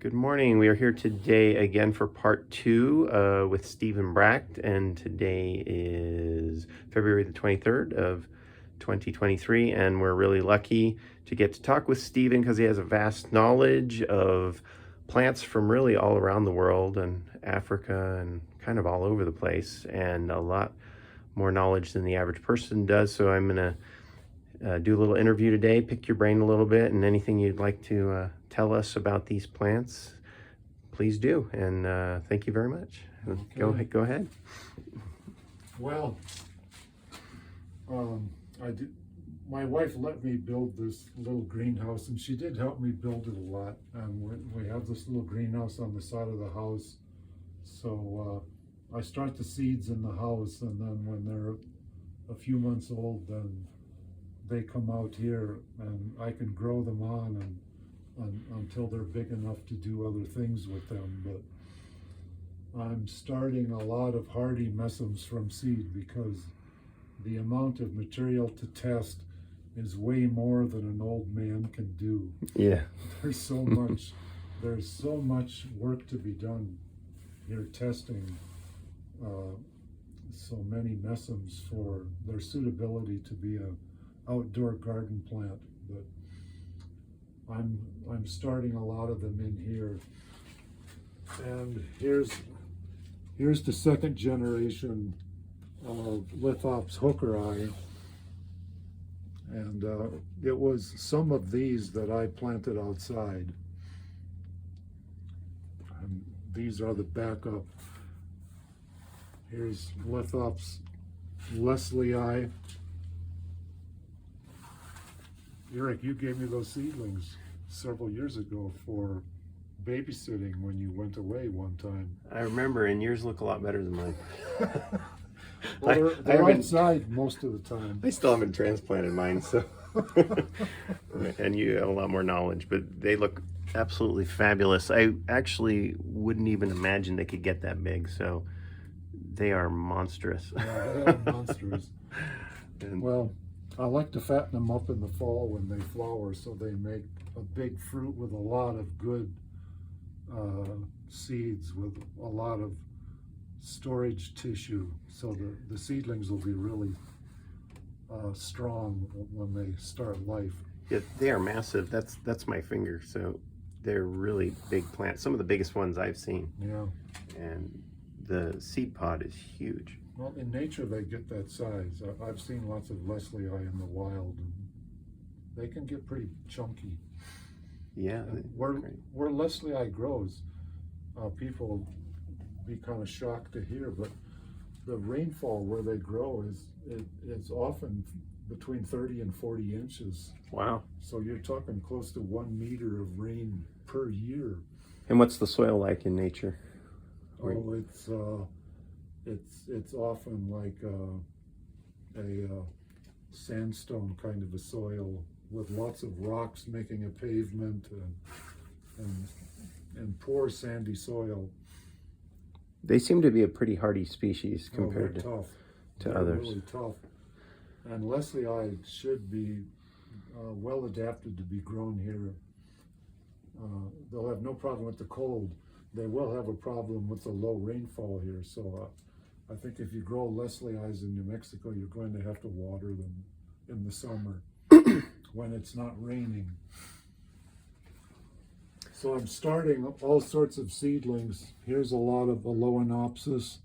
Good morning. We are here today again for part two with Steven Brack, and today is February the 23rd of 2023, and we're really lucky to get to talk with Steven because he has a vast knowledge of plants from really all around the world and Africa and kind of all over the place, and a lot more knowledge than the average person does. So I'm going to do a little interview today, pick your brain a little bit, and anything you'd like to tell us about these plants, please do. And thank you very much. Okay. Go ahead. Well, I did. My wife let me build this little greenhouse, and she did help me build it a lot. And we have this little greenhouse on the side of the house. So I start the seeds in the house, and then when they're a few months old, then they come out here, and I can grow them on until they're big enough to do other things with them. But I'm starting a lot of hardy mesembs from seed because the amount of material to test is way more than an old man can do. Yeah. There's so much work to be done here testing so many mesembs for their suitability to be a outdoor garden plant. But I'm starting a lot of them in here. And here's the second generation of Lithops hooker eye. And it was some of these that I planted outside. And these are the backup. Here's Lithops Leslie eye. Eric, you gave me those seedlings several years ago for babysitting when you went away one time. I remember, and yours look a lot better than mine. Well, they're outside most of the time. I still haven't transplanted mine, so. And you have a lot more knowledge, but they look absolutely fabulous. I actually wouldn't even imagine they could get that big, so they are monstrous. Yeah, they are monsters. And, well, I like to fatten them up in the fall when they flower, so they make a big fruit with a lot of good seeds, with a lot of storage tissue, so the seedlings will be really strong when they start life. yeah, they are massive. That's my finger, so they're really big plants. Some of the biggest ones I've seen. Yeah. And the seed pod is huge. Well, in nature they get that size. I've seen lots of Leslie eye in the wild, and they can get pretty chunky. Yeah. Where Leslie eye grows, people be kind of shocked to hear, but the rainfall where they grow it's often between 30 and 40 inches. Wow. So you're talking close to 1 meter of rain per year. And what's the soil like in nature? Oh, it's often like a sandstone kind of a soil with lots of rocks making a pavement and poor sandy soil. They seem to be a pretty hardy species compared to others. Really tough. And Leslie eye should be well adapted to be grown here. They'll have no problem with the cold. They will have a problem with the low rainfall here. So I think if you grow Leslie eyes in New Mexico, you're going to have to water them in the summer when it's not raining. So I'm starting all sorts of seedlings. Here's a lot of Aloenopsis.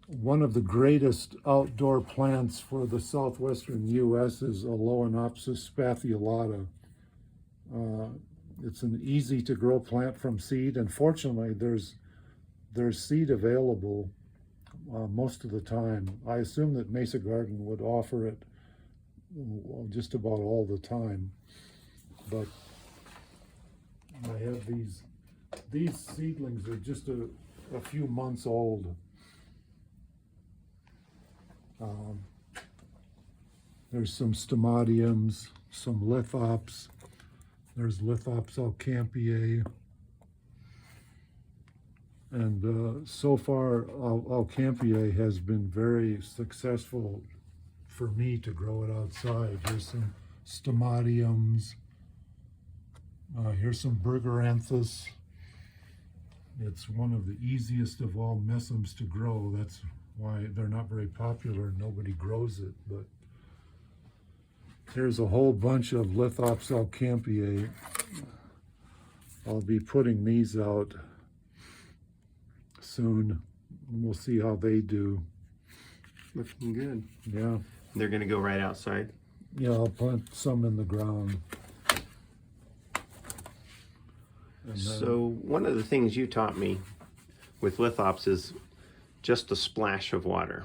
One of the greatest outdoor plants for the southwestern U.S. is Aloenopsis spathulata. It's an easy to grow plant from seed, and fortunately there's seed available most of the time. I assume that Mesa Garden would offer it just about all the time, but I have these seedlings are just a few months old. There's some stomatiums, some lithops. There's Lithops alcampiae. And so far, alcampiae has been very successful for me to grow it outside. There's some stomatiums, Here's some Burgeranthus. It's one of the easiest of all mesembs to grow. That's why they're not very popular. Nobody grows it. But here's a whole bunch of Lithops alcampiae. I'll be putting these out soon. We'll see how they do. Looking good. Yeah. They're going to go right outside. Yeah, I'll plant some in the ground. And So one of the things you taught me with lithops is just a splash of water.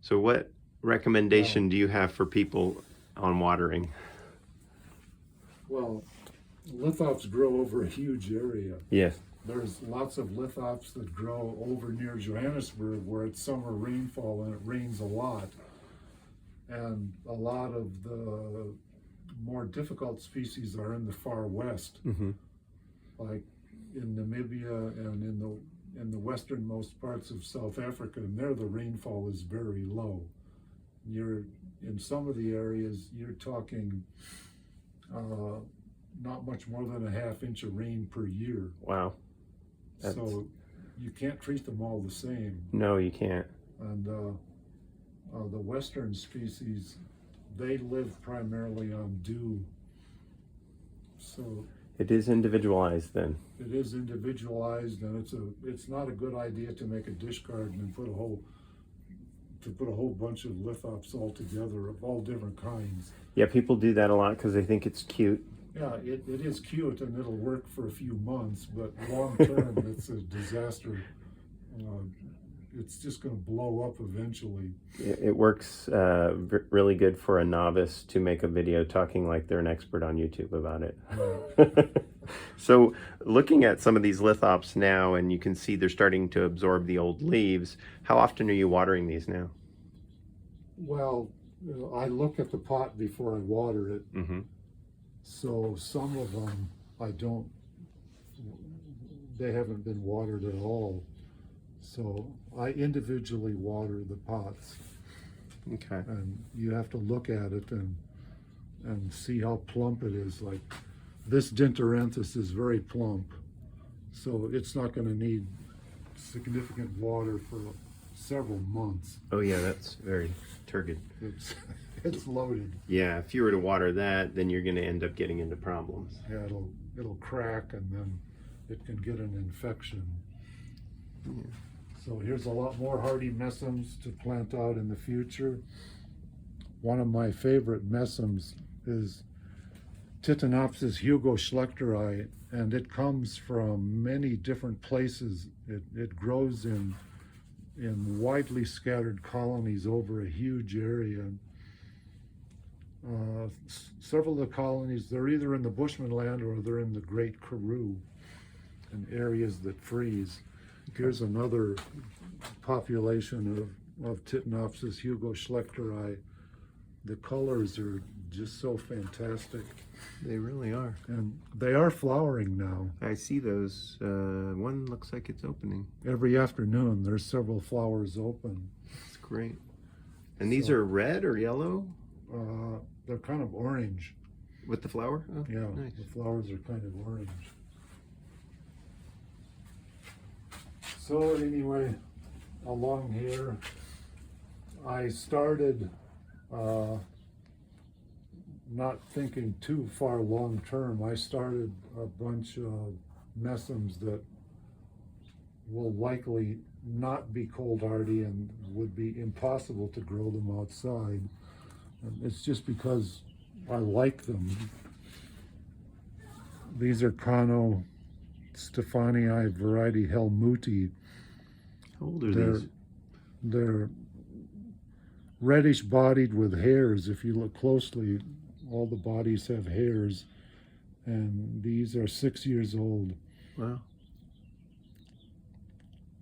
So what recommendation do you have for people on watering? well, lithops grow over a huge area. Yes. There's lots of lithops that grow over near Johannesburg where it's summer rainfall and it rains a lot. And a lot of the more difficult species are in the far west, like in Namibia and in the westernmost parts of South Africa, and there the rainfall is very low. You're in some of the areas you're talking not much more than a ½ inch of rain per year. Wow. So you can't treat them all the same. No, you can't. And the western species, they live primarily on dew. So It is individualized then. it is individualized, and it's not a good idea to make a dish garden and put a whole bunch of lithops all together of all different kinds. Yeah, people do that a lot because they think it's cute. Yeah, it is cute and it'll work for a few months, but long term it's a disaster. It's just going to blow up eventually. It works really good for a novice to make a video talking like they're an expert on YouTube about it. So looking at some of these lithops now, and you can see they're starting to absorb the old leaves. How often are you watering these now? Well, I look at the pot before I water it. So some of them they haven't been watered at all. So I individually water the pots. Okay. And you have to look at it and see how plump it is. Like this Dinteranthus is very plump, so it's not going to need significant water for several months. Oh yeah, that's very turgid. It's loaded. Yeah, if you were to water that, then you're going to end up getting into problems. Yeah, it'll crack and then it can get an infection. Yeah. So here's a lot more hardy mesembs to plant out in the future. One of my favorite mesembs is Titanopsis hugo-schlechteri, and it comes from many different places. It grows in widely scattered colonies over a huge area. Several of the colonies, they're either in the Bushman land or they're in the Great Karoo, in areas that freeze. Here's another population of Titanopsis hugo-schlechteri. The colors are just so fantastic. They really are. And they are flowering now. I see those. One looks like it's opening. Every afternoon there's several flowers open. That's great. And these are red or yellow? They're kind of orange. With the flower? Oh, Yeah, nice. the flowers are kind of orange. So anyway, along here, I started not thinking too far long term. I started a bunch of mesembs that will likely not be cold hardy and would be impossible to grow them outside. And it's just because I like them. These are Conophytum Stephanii variety Helmuti. How old are these? They're reddish bodied with hairs. If you look closely, all the bodies have hairs, and these are 6 years old. Wow.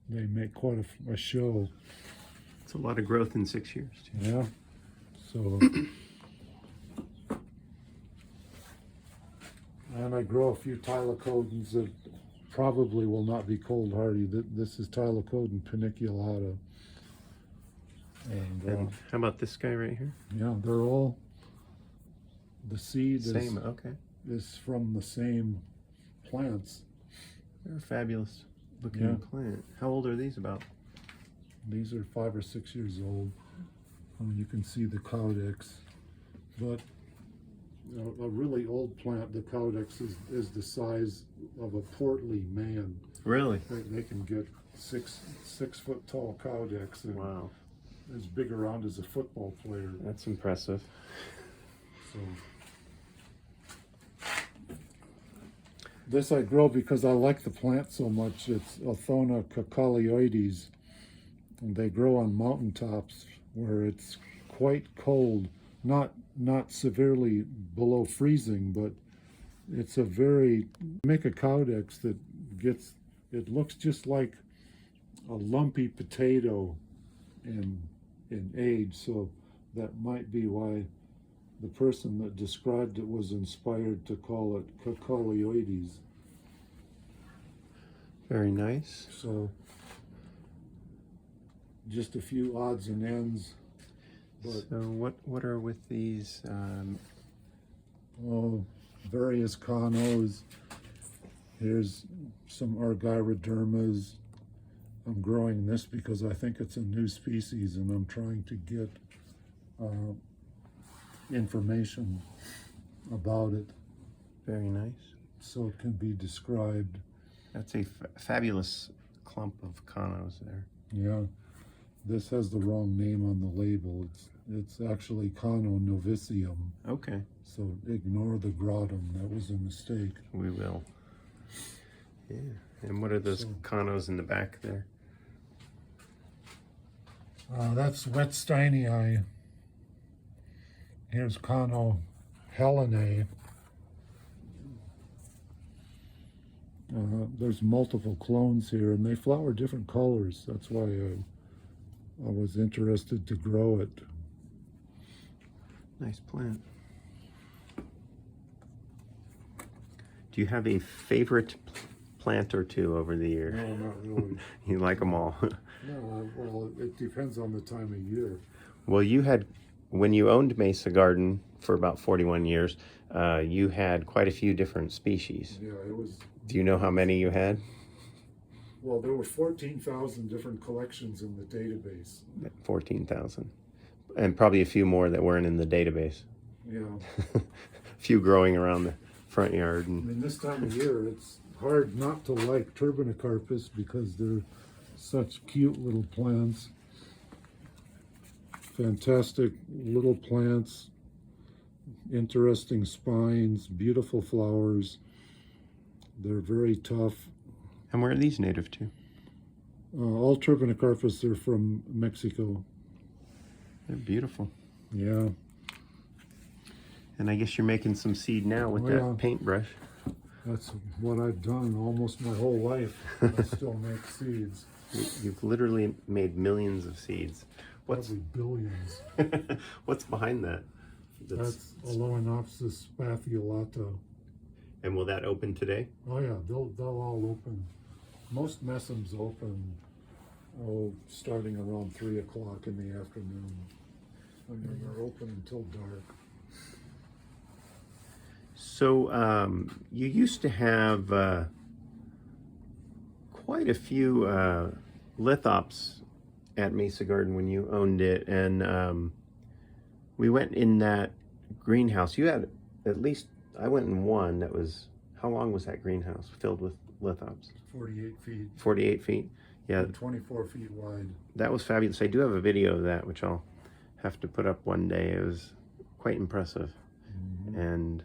They make quite a show. It's a lot of growth in 6 years, too. Yeah. So, and I grow a few Tylocodons that probably will not be cold hardy. This is Tylocodon paniculata. And how about this guy right here? Yeah, they're all, the seed Same, okay. is from the same plants. They're a fabulous looking Yeah. plant. How old are these about? These are 5 or 6 years old. You can see the caudex, but a really old plant, the caudex is the size of a portly man. Really? They can get 6 foot tall caudex, and Wow. as big around as a football player. That's impressive. So this I grow because I like the plant so much. It's Athona cacaulioides, and they grow on mountaintops where it's quite cold, not severely below freezing, but it's a very, make a caudex that gets, it looks just like a lumpy potato in age, so that might be why the person that described it was inspired to call it cacaulioides. Very nice. So just a few odds and ends. But So what are with these? various conos. Here's some Argyrodermas. I'm growing this because I think it's a new species, and I'm trying to get information about it Very nice. so it can be described. That's a fabulous clump of conos there. Yeah, this has the wrong name on the label. It's actually Cono novicium, Okay, so ignore the gratum. That was a mistake. we will. Yeah. And what are those So- conos in the back there? That's Wetsteinii. Here's Cono Helenae. There's multiple clones here, and they flower different colors. That's why I was interested to grow it. Nice plant. Do you have a favorite plant or two over the year? No, not really. You like them all. No, well, it depends on the time of year. Well, you had, when you owned Mesa Garden for about 41 years, you had quite a few different species. Yeah, it was. Do you know how many you had? Well, there were 14,000 different collections in the database. 14,000. And probably a few more that weren't in the database. Yeah. A few growing around the front yard. I And mean, this time of year, it's hard not to like turbinicarpus because they're such cute little plants. Fantastic little plants, interesting spines, beautiful flowers. They're very tough. and where are these native to? All turbinicarpus are from Mexico. They're beautiful. Yeah. And I guess you're making some seed now with Oh, that yeah. paintbrush. That's what I've done almost my whole life. I still make seeds. You've literally made millions of seeds. What's Probably billions. what's behind that? That's Aloenopsis spathulata. And will that open today? Oh yeah, they'll all open. Most Mesembs open, starting around 3 o'clock in the afternoon. I mean, they're open until dark. So you used to have quite a few lithops at Mesa Garden when you owned it, and we went in that greenhouse. You had at least, I went in one that was, how long was that greenhouse filled with lithops? 48 feet. 48 feet. Yeah, And 24 feet wide. that was fabulous. I do have a video of that, which I'll have to put up one day. It was quite impressive. Mm-hmm. And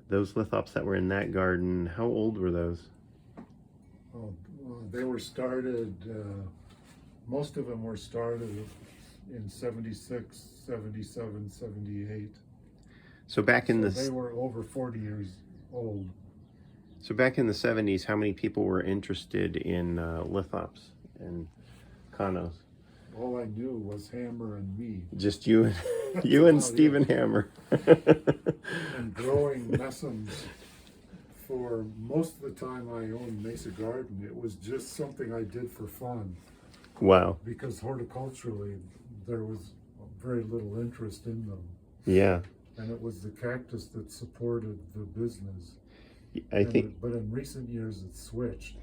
those lithops that were in that garden, how old were those? They were started, most of them were started in 76, 77, 78. So back in They were over 40 years old. So back in the 70s, how many people were interested in lithops and conos? All I knew was Hammer and me. Just you and you and about Stephen Hammer. And growing Mesembs for most of the time I owned Mesa Garden, it was just something I did for fun. Wow. Because horticulturally, there was very little interest in them. Yeah. And it was the cactus that supported the business. I think But in recent years, it's switched.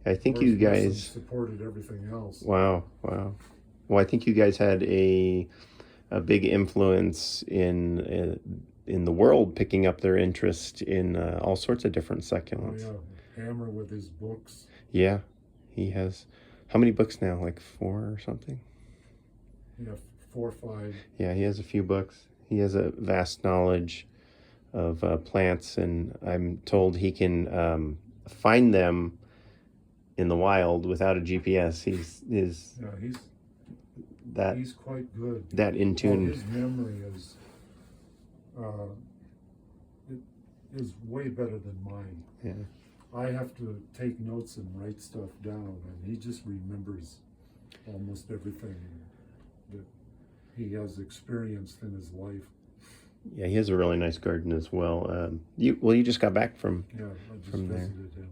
I think Of you course, guys. Mesembs supported everything else. Wow, wow. Well, I think you guys had a big influence in the world picking up their interest in all sorts of different Oh succulents. yeah, Hammer with his books. Yeah, he has. How many books now? Like 4 or something? Yeah, 4 or 5. Yeah, he has a few books. He has a vast knowledge of plants, and I'm told he can find them in the wild without a GPS. He's quite good. That in Well, tune. his memory uh, is way better than mine. Yeah. I have to take notes and write stuff down, and he just remembers almost everything that he has experienced in his life. Yeah, he has a really nice garden as well. You just got back from Yeah, I just from there. visited him.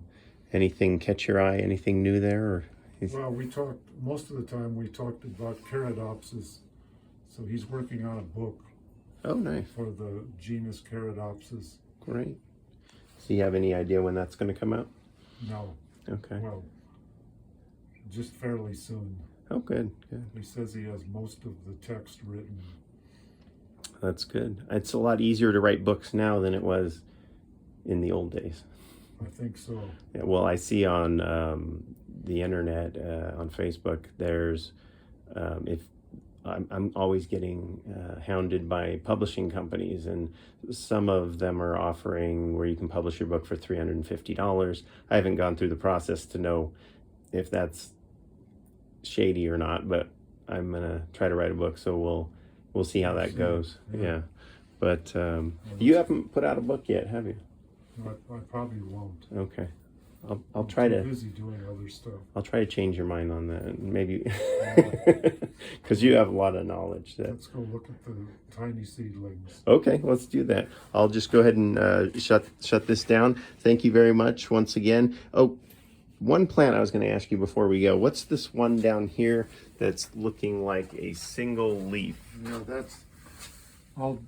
Anything catch your eye? Anything new there? Or Well, we talked, most of the time we talked about Caradopsis. So he's working on a book oh, nice, for the genus Caradopsis. great. Do you have any idea when that's going to come out? No, Okay. well, just fairly soon. Oh, good, good. He says he has most of the text written. That's good. It's a lot easier to write books now than it was in the old days. I think so. Yeah, well, I see on the internet, on Facebook, there's if I'm always getting hounded by publishing companies, and some of them are offering where you can publish your book for $350. I haven't gone through the process to know if that's shady or not, but I'm gonna try to write a book, so we'll see how that goes. Yeah, but you haven't put out a book yet, have you? I probably won't. Okay. I'll I'm try too to busy doing other stuff. I'll try to change your mind on that, maybe, because you have a lot of knowledge. Let's go look at the tiny seedlings. Okay, let's do that. I'll just go ahead and shut this down. Thank you very much once again. Oh, one plant I was going to ask you before we go. What's this one down here that's looking like a single leaf? Yeah, I'll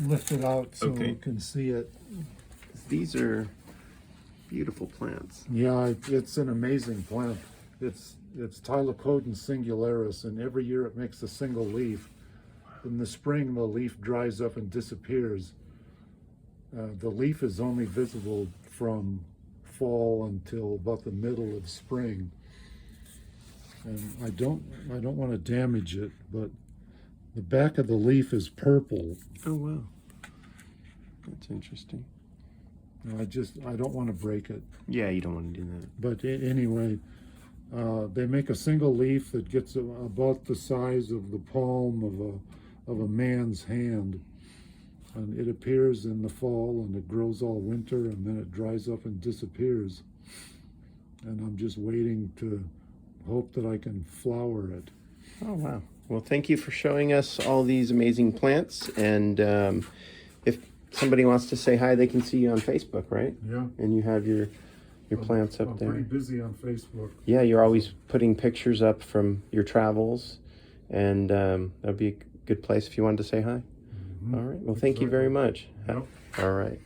lift it out so Okay. you can see it. These are beautiful plants. Yeah, it's an amazing plant. It's Tylocodon singularis, and every year it makes a single leaf. In the spring, the leaf dries up and disappears. The leaf is only visible from fall until about the middle of spring. And I don't want to damage it, but the back of the leaf is purple. Oh, wow. That's interesting. I don't want to break it. Yeah, you don't want to do that. But anyway, they make a single leaf that gets about the size of the palm of a man's hand, and it appears in the fall and it grows all winter, and then it dries up and disappears. And I'm just waiting to hope that I can flower it. Oh, wow. Well, thank you for showing us all these amazing plants. And if somebody wants to say hi, they can see you on Facebook, right? Yeah. And you have your plants up there. I'm pretty busy on Facebook. Yeah, you're always putting pictures up from your travels, and that'd be a good place if you wanted to say hi. Mm-hmm. All right. Well, thank you very much. Yep. All right.